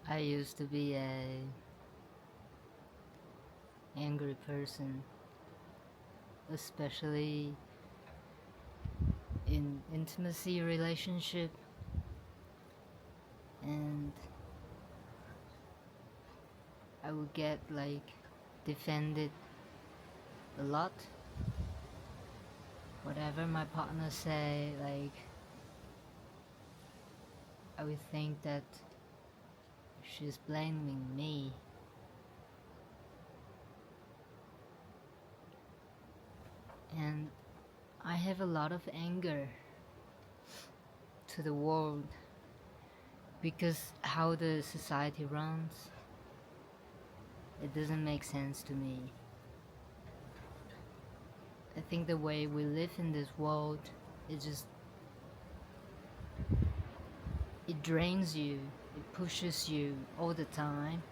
I used to be a angry person, especially in intimacy relationship, and I would get like defended a lot. Whatever my partner say, like I would think that she's blaming me. And I have a lot of anger to the world because how the society runs, it doesn't make sense to me. I think the way we live in this world, it just, it drains you, it pushes you all the time,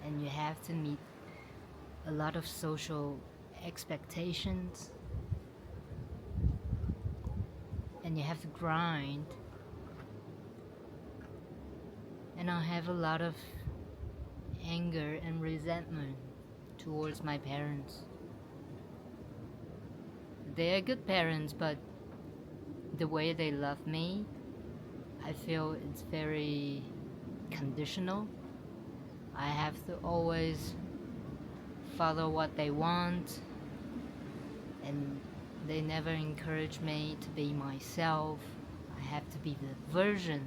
and you have to meet a lot of social expectations, and you have to grind. And I have a lot of anger and resentment towards my parents. They are good parents, but the way they love me, I feel it's very conditional. I have to always follow what they want, and they never encourage me to be myself. I have to be the version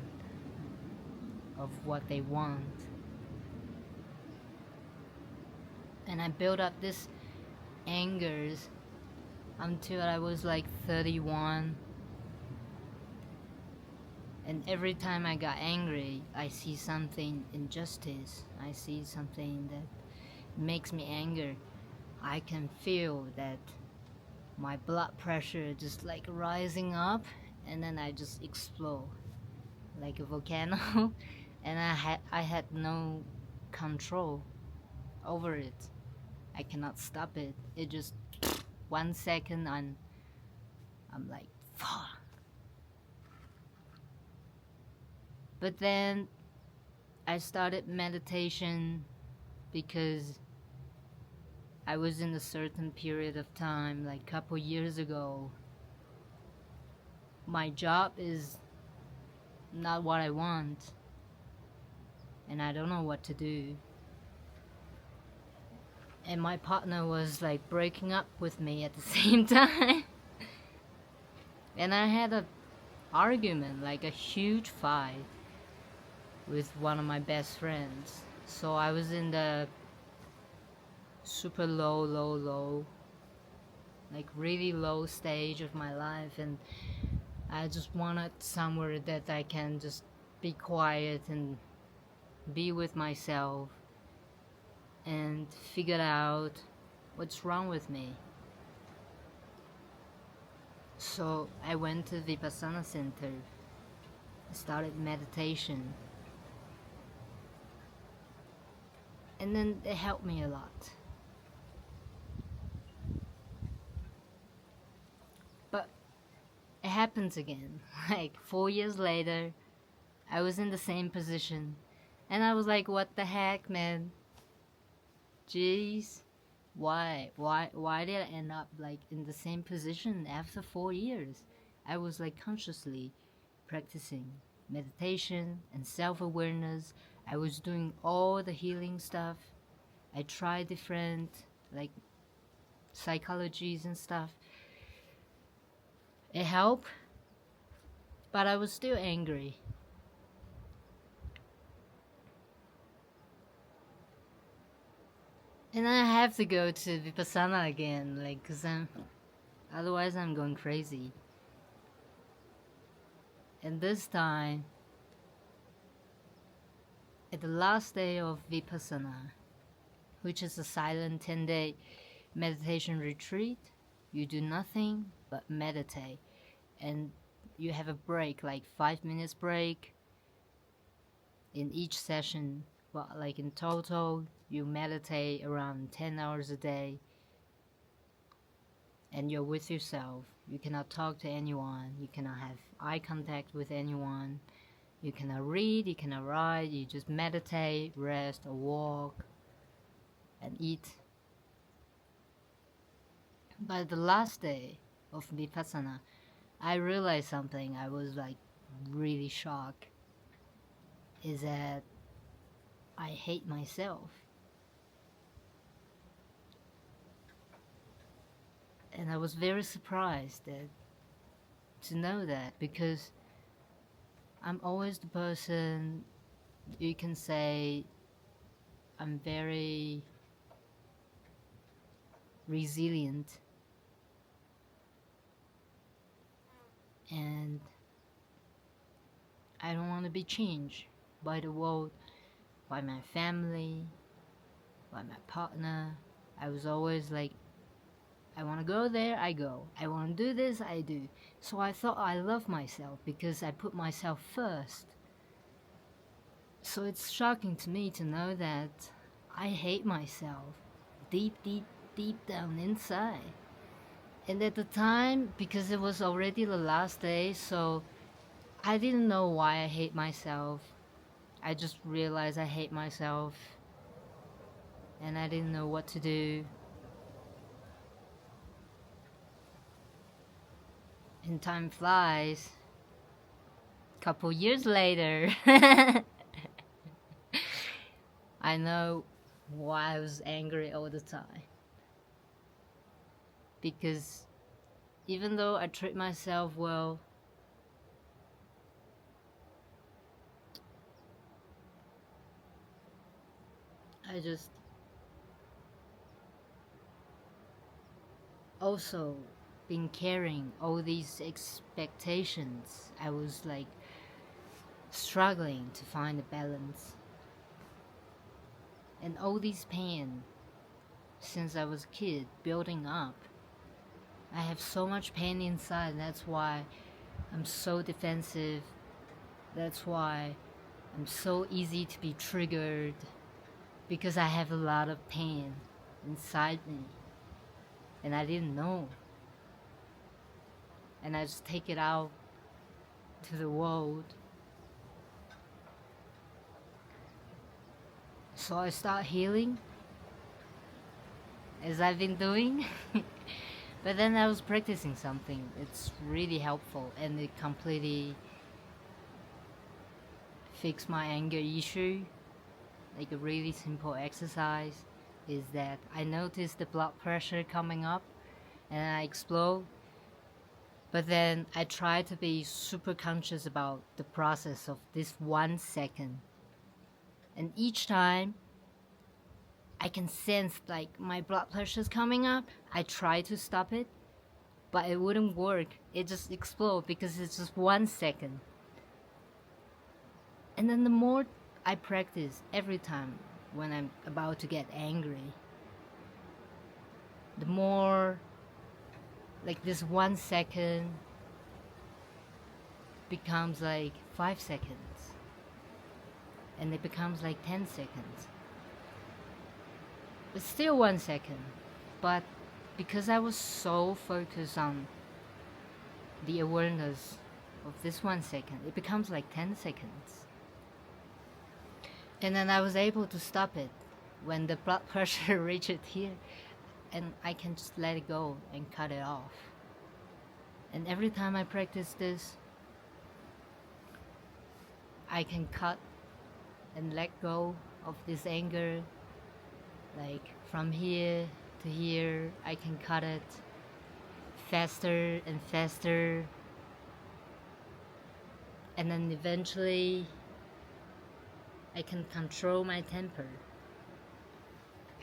of what they want. And I built up this angers until I was like 31. And every time I got angry, I see something injustice. I see something that makes me angry. I can feel that my blood pressure just like rising up, and then I just explode like a volcano. And I had no control over it. I cannot stop it. It just 1 second and I'm like, fuck. But then I started meditation because I was in a certain period of time, like a couple years ago. My job is not what I want, and I don't know what to do. And my partner was like breaking up with me at the same time. And I had a argument, like a huge fight with one of my best friends. So I was in the super low, like really low stage of my life, and I just wanted somewhere that I can just be quiet and be with myself and figure out what's wrong with me. So I went to Vipassana Center, started meditation, and then it helped me a lot. But it happens again. Like 4 years later, I was in the same position, and I was like, what the heck, man? Jeez. Why did I end up like in the same position after 4 years? I was like consciously practicing meditation and self-awareness. I was doing all the healing stuff. I tried different like psychologies and stuff. It helped, but I was still angry. And I have to go to Vipassana again, like, cause otherwise I'm going crazy. And this time, at the last day of Vipassana, which is a silent 10-day meditation retreat, you do nothing but meditate. And you have a break, like 5 minutes break in each session. Well, like in total, you meditate around 10 hours a day, and you're with yourself. You cannot talk to anyone. You cannot have eye contact with anyone. You cannot read, you cannot write. You just meditate, rest, or walk, and eat. By the last day of Vipassana, I realized something. I was like really shocked. Is that I hate myself. And I was very surprised to know that, because I'm always the person you can say I'm very resilient, and I don't want to be changed by the world, by my family, by my partner. I was always like, I want to go there, I go. I want to do this, I do. So I thought I love myself because I put myself first. So it's shocking to me to know that I hate myself deep, deep, deep down inside. And at the time, because it was already the last day, so I didn't know why I hate myself. I just realized I hate myself, and I didn't know what to do. And time flies. Couple years later, I know why I was angry all the time. Because even though I treat myself well, I just also been carrying all these expectations. I was like struggling to find a balance. And all this pain since I was a kid building up. I have so much pain inside, and that's why I'm so defensive. That's why I'm so easy to be triggered, because I have a lot of pain inside me, and I didn't know. And I just take it out to the world. So I start healing, as I've been doing. But then I was practicing something. It's really helpful, and it completely fixed my anger issue. Like a really simple exercise is that I notice the blood pressure coming up and I explode. But then I try to be super conscious about the process of this 1 second. And each time I can sense like my blood pressure is coming up, I try to stop it, but it wouldn't work. It just explodes because it's just 1 second. And then the more I practice every time when I'm about to get angry, the more like this 1 second becomes like 5 seconds, and it becomes like 10 seconds. It's still 1 second, but because I was so focused on the awareness of this 1 second, it becomes like 10 seconds. And then I was able to stop it when the blood pressure reached here, and I can just let it go and cut it off. And every time I practice this, I can cut and let go of this anger. Like from here to here, I can cut it faster and faster. And then eventually, I can control my temper.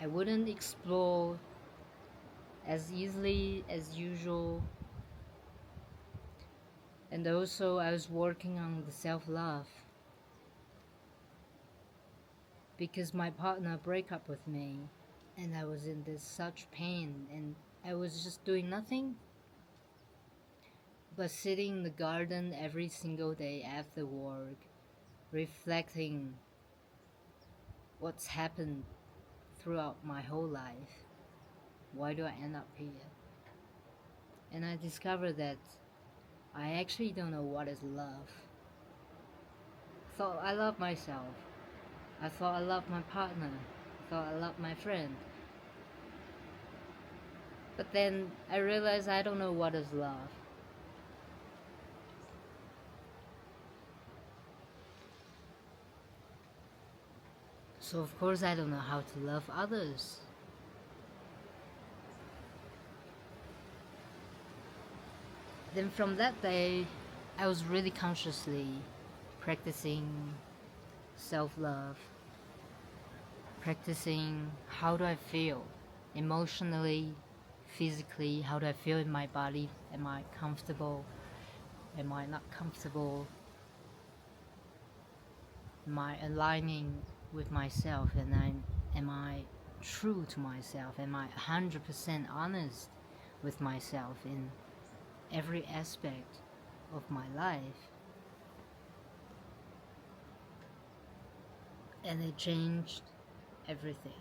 I wouldn't explode as easily as usual. And also, I was working on the self-love, because my partner broke up with me, and I was in this such pain, and I was just doing nothing but sitting in the garden every single day after work, reflecting what's happened throughout my whole life. Why do I end up here? And I discovered that I actually don't know what is love. I thought I love myself. I thought I loved my partner. I thought I loved my friend. But then I realized I don't know what is love. So of course I don't know how to love others. Then from that day, I was really consciously practicing self-love, practicing how do I feel emotionally, physically, how do I feel in my body, am I comfortable, am I not comfortable, am I aligning with myself, and am I true to myself, am I 100% honest with myself in every aspect of my life. And it changed everything.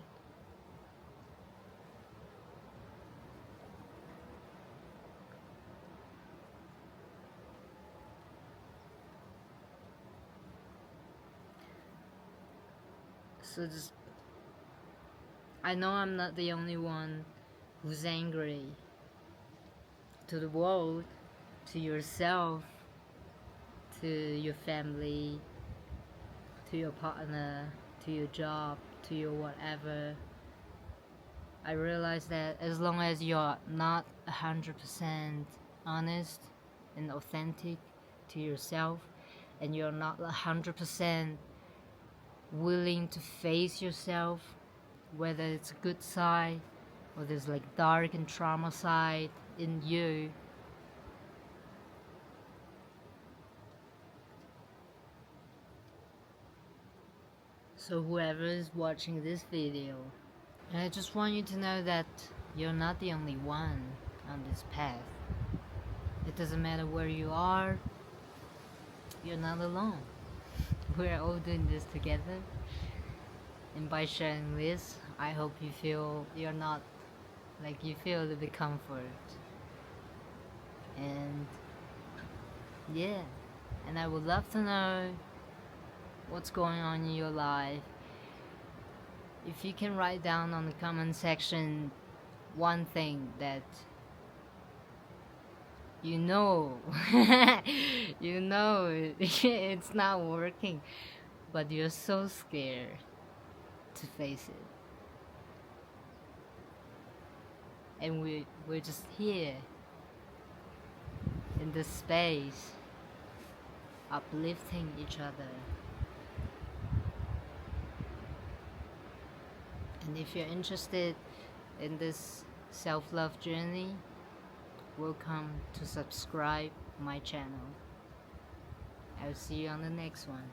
So just, I know I'm not the only one who's angry to the world, to yourself, to your family, to your partner, to your job, to your whatever. I realize that as long as you're not 100% honest and authentic to yourself, and you're not 100% willing to face yourself, whether it's a good side or there's like dark and trauma side in you, so whoever is watching this video, I just want you to know that you're not the only one on this path. It doesn't matter where you are, you're not alone. We're all doing this together. And by sharing this, I hope you feel you're not, like you feel a little bit comfort. And yeah, and I would love to know what's going on in your life. If you can write down on the comment section one thing that you know you know it's not working, but you're so scared to face it, and we're just here in this space uplifting each other. And if you're interested in this self-love journey, welcome to subscribe my channel. I'll see you on the next one.